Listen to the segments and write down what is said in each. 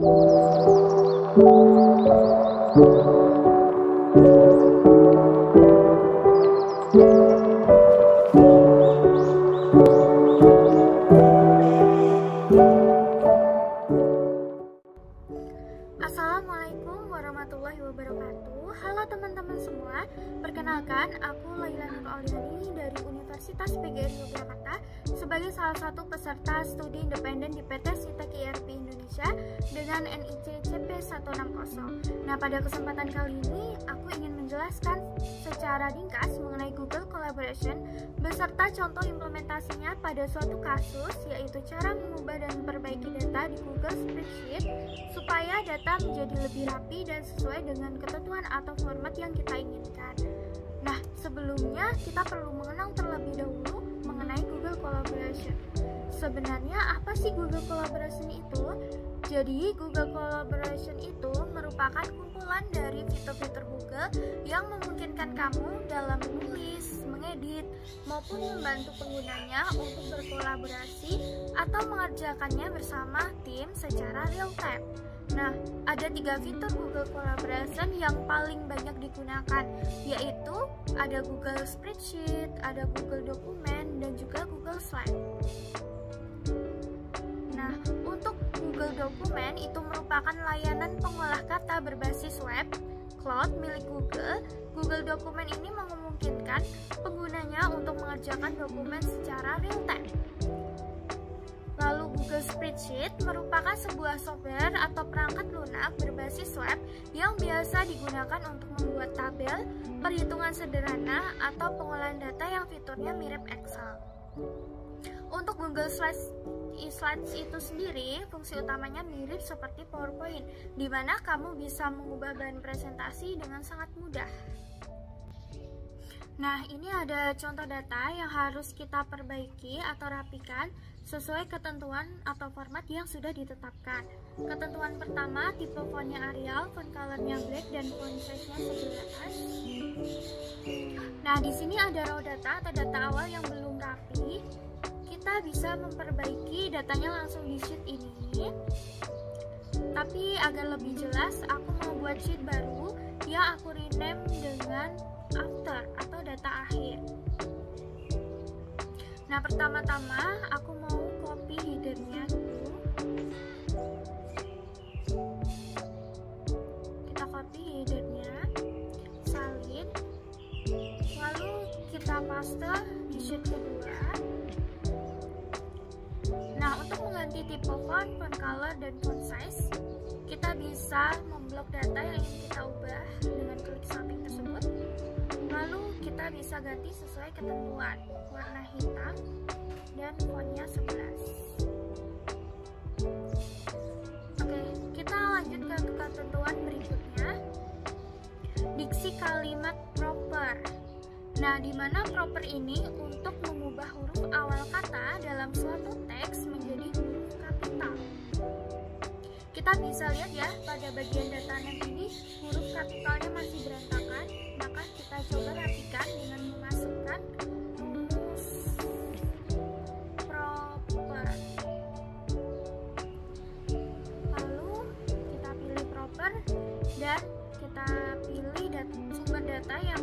Assalamualaikum warahmatullahi wabarakatuh. Halo teman-teman semua, perkenalkan aku Laila Nur Auliani dari Universitas PGRI Yogyakarta sebagai salah satu peserta studi independen di PT Sitek IRP Indonesia dengan NIC CP160. Nah, pada kesempatan kali ini aku ingin menjelaskan secara ringkas mengenai Google Collaboration beserta contoh implementasinya pada suatu kasus, yaitu cara mengubah dan memperbaiki data di Google Spreadsheet supaya data menjadi lebih rapi dan sesuai dengan ketentuan atau format yang kita inginkan. Nah, sebelumnya kita perlu mengenal terlebih dahulu mengenai Google Collaboration. Sebenarnya apa sih Google Collaboration itu? Jadi, Google Collaboration itu merupakan kumpulan dari fitur-fitur Google yang memungkinkan kamu dalam menulis, mengedit, maupun membantu penggunanya untuk berkolaborasi atau mengerjakannya bersama tim secara real time. Nah, ada 3 fitur Google Collaboration yang paling banyak digunakan, yaitu ada Google Spreadsheet, ada Google Dokumen, dan juga Google Slide. Nah, untuk Google Dokumen itu merupakan layanan pengolah kata berbasis web cloud milik Google. Google Dokumen ini memungkinkan penggunanya untuk mengerjakan dokumen secara real time. Lalu Google Spreadsheet merupakan sebuah software atau perangkat lunak berbasis web yang biasa digunakan untuk membuat tabel, perhitungan sederhana, atau pengolahan data yang fiturnya mirip Excel. Untuk Google Slides itu sendiri, fungsi utamanya mirip seperti PowerPoint, di mana kamu bisa mengubah bahan presentasi dengan sangat mudah. Nah, ini ada contoh data yang harus kita perbaiki atau rapikan sesuai ketentuan atau format yang sudah ditetapkan. Ketentuan pertama, tipe fontnya Arial, font colornya black, dan font size-nya 11. Nah, di sini ada raw data atau data awal yang belum rapi. Kita bisa memperbaiki datanya langsung di sheet ini. Tapi agar lebih jelas, aku mau buat sheet baru yang aku rename dengan after atau data akhir. Nah, pertama-tama aku mau copy headernya dulu. Kita copy headernya, salin, lalu kita paste di sheet kedua. Nah, untuk mengganti tipe font color, dan font size, kita bisa memblok data yang ingin kita ubah dengan klik samping tersebut. Lalu kita bisa ganti sesuai ketentuan, warna hitam dan fontnya 11. Oke, kita lanjut ke ketentuan berikutnya. Diksi kalimat proper. Nah, di mana proper ini untuk mengubah huruf awal kata dalam suatu teks menjadi huruf kapital. Kita bisa lihat ya, pada bagian data ini huruf kapitalnya masih berantakan, maka kita coba rapikan dengan memasukkan rumus proper. Lalu kita pilih proper dan kita pilih sumber data yang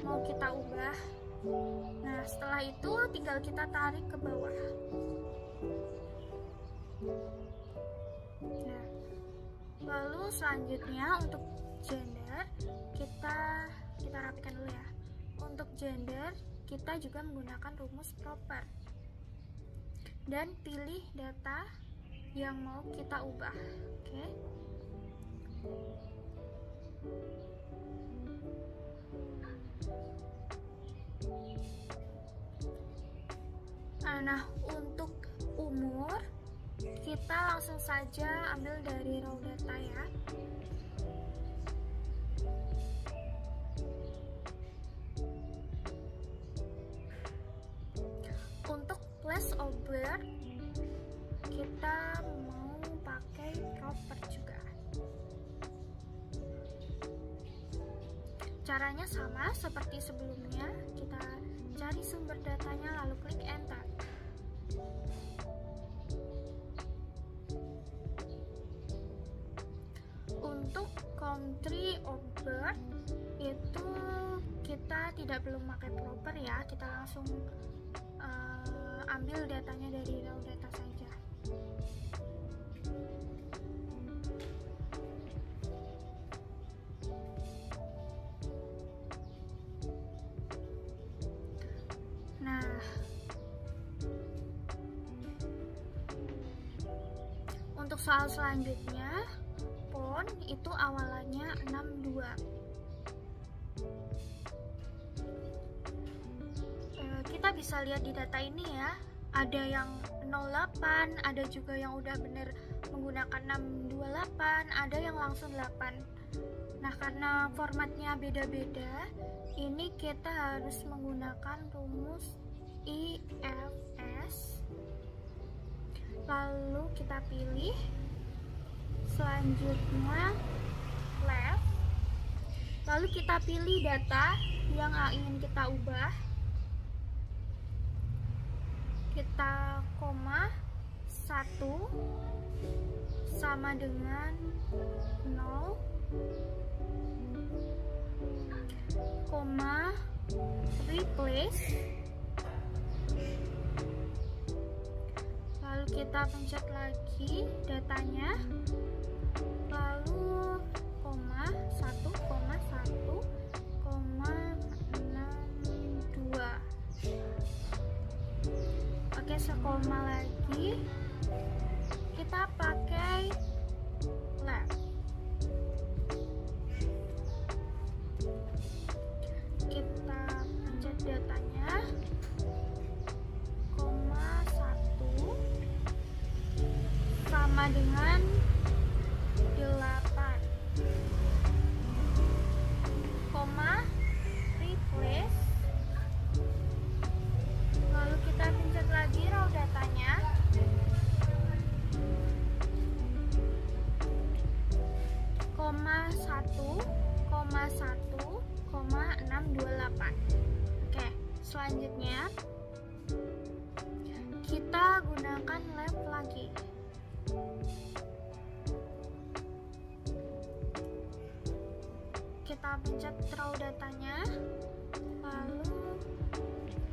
mau kita ubah. Nah, setelah itu tinggal kita tarik ke bawah. Nah, lalu selanjutnya untuk gender kita rapikan dulu ya. Untuk gender kita juga menggunakan rumus proper dan pilih data yang mau kita ubah. Oke. Nah, untuk umur kita langsung saja ambil dari raw data ya. Untuk place of birth kita mau pakai proper juga. Caranya sama seperti sebelumnya, kita cari sumber datanya lalu klik enter. country or birth itu kita tidak perlu pakai proper ya, kita langsung ambil datanya dari raw data saja. Nah, untuk soal selanjutnya, pon itu awalannya 62. Kita bisa lihat di data ini ya, ada yang 08, ada juga yang udah bener menggunakan 628, ada yang langsung 8. Nah, karena formatnya beda-beda, ini kita harus menggunakan rumus IFS. Lalu kita pilih, selanjutnya left, lalu kita pilih data yang ingin kita ubah, kita koma 1 sama dengan 0, koma replace, lalu kita pencet lagi datanya, lalu koma 1, koma 1, koma 62. Oke, sekoma lagi, kita pakai left. Kita pencet datanya, koma 1 sama dengan 8, koma replace, lalu kita pencet lagi raw datanya, koma 1, koma 1, koma 628. Oke, selanjutnya kita gunakan left lagi. Kita pencet raw datanya, lalu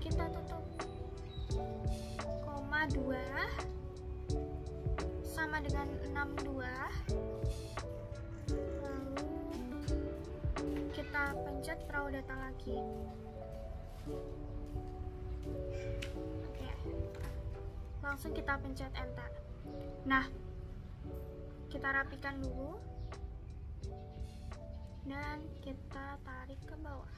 kita tutup, koma 2 sama dengan 62, lalu kita pencet raw data lagi. Oke, langsung kita pencet enter. Nah, kita rapikan dulu dan kita tarik ke bawah.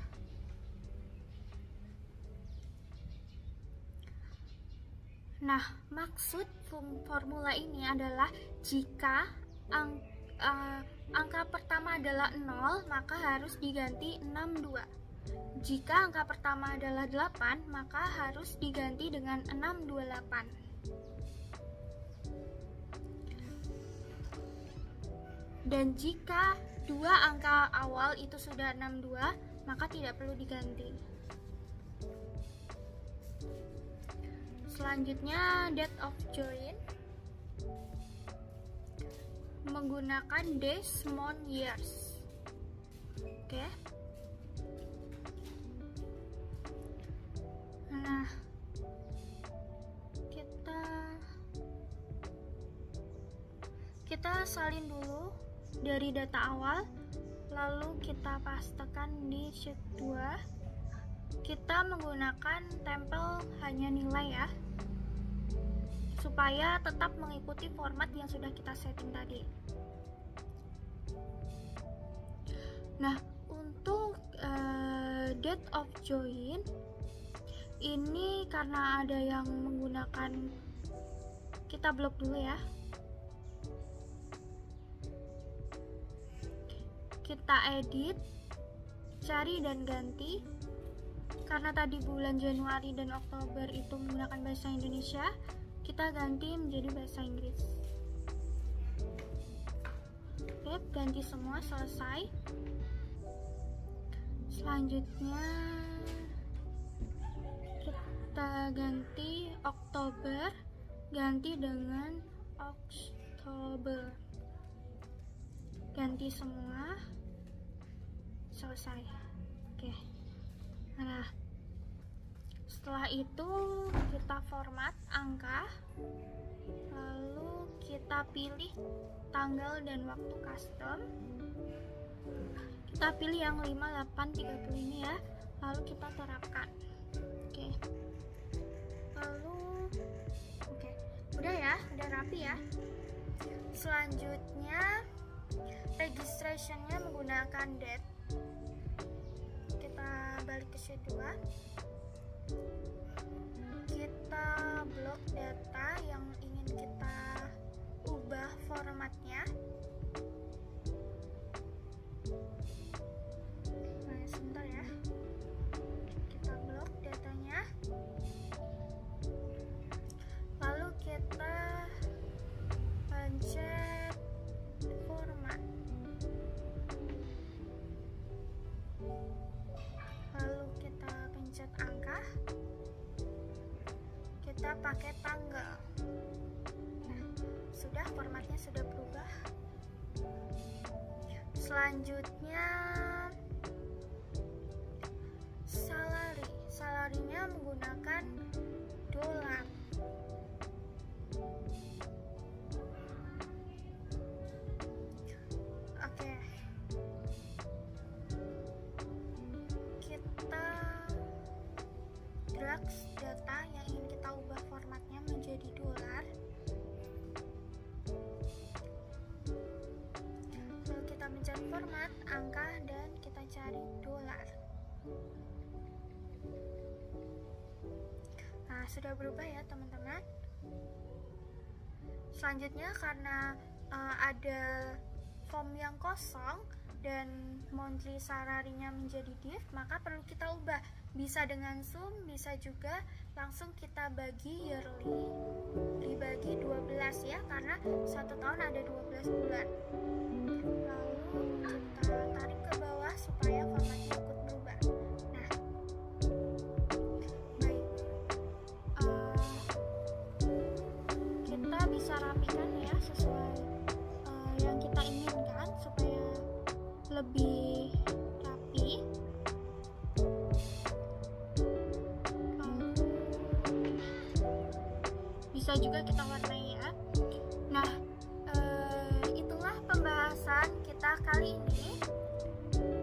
Nah, maksud formula ini adalah jika angka pertama adalah 0, maka harus diganti 62. Jika angka pertama adalah 8, maka harus diganti dengan 628. Dan jika dua angka awal itu sudah 62, maka tidak perlu diganti. Selanjutnya, date of join menggunakan days, month, years. Oke. Nah, kita salin dulu dari data awal, lalu kita pastekan di sheet 2. Kita menggunakan tempel hanya nilai ya, supaya tetap mengikuti format yang sudah kita setting tadi. Nah, untuk date of join ini karena ada yang menggunakan, kita blok dulu ya. Kita edit, cari dan ganti. Karena tadi bulan Januari dan Oktober itu menggunakan bahasa Indonesia, kita ganti menjadi bahasa Inggris. Oke, ganti semua, selesai. Selanjutnya kita ganti Oktober, ganti dengan Oktober. ganti semua, selesai. Oke. Nah, setelah itu kita format angka, lalu kita pilih tanggal dan waktu custom. Kita pilih yang 5830 ini ya, lalu kita terapkan. Oke. Lalu udah ya, udah rapi ya. Selanjutnya registrationnya menggunakan date. Kita balik ke sheet 2. Kita blok data yang ingin kita ubah formatnya. Nah, sebentar ya. Kita blok datanya. Lalu kita pencet format. Lalu kita pencet angka. Kita pakai tanggal. Nah, sudah, formatnya sudah berubah. Selanjutnya salarinya menggunakan dolar. Oke. Kita drag data yang ingin kita ubah formatnya menjadi dolar. Lalu kita mencari format, angka, dan kita cari dolar. Nah, sudah berubah ya teman-teman. Selanjutnya karena ada form yang kosong dan monthly salary-nya menjadi div, maka perlu kita ubah. Bisa dengan sum, bisa juga langsung kita bagi yearly dibagi 12 ya, karena 1 tahun ada 12 bulan. Lalu kita tarik ke bawah supaya formatnya ikut berubah. Nah, baik, kita bisa rapikan ya sesuai yang kita inginkan supaya lebih rapi. Bisa juga kita warnai ya. Nah, itulah pembahasan kita kali ini.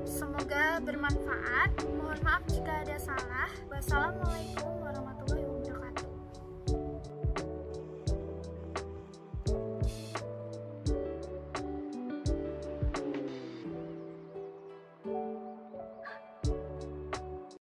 Semoga bermanfaat. Mohon maaf jika ada salah. Wassalamualaikum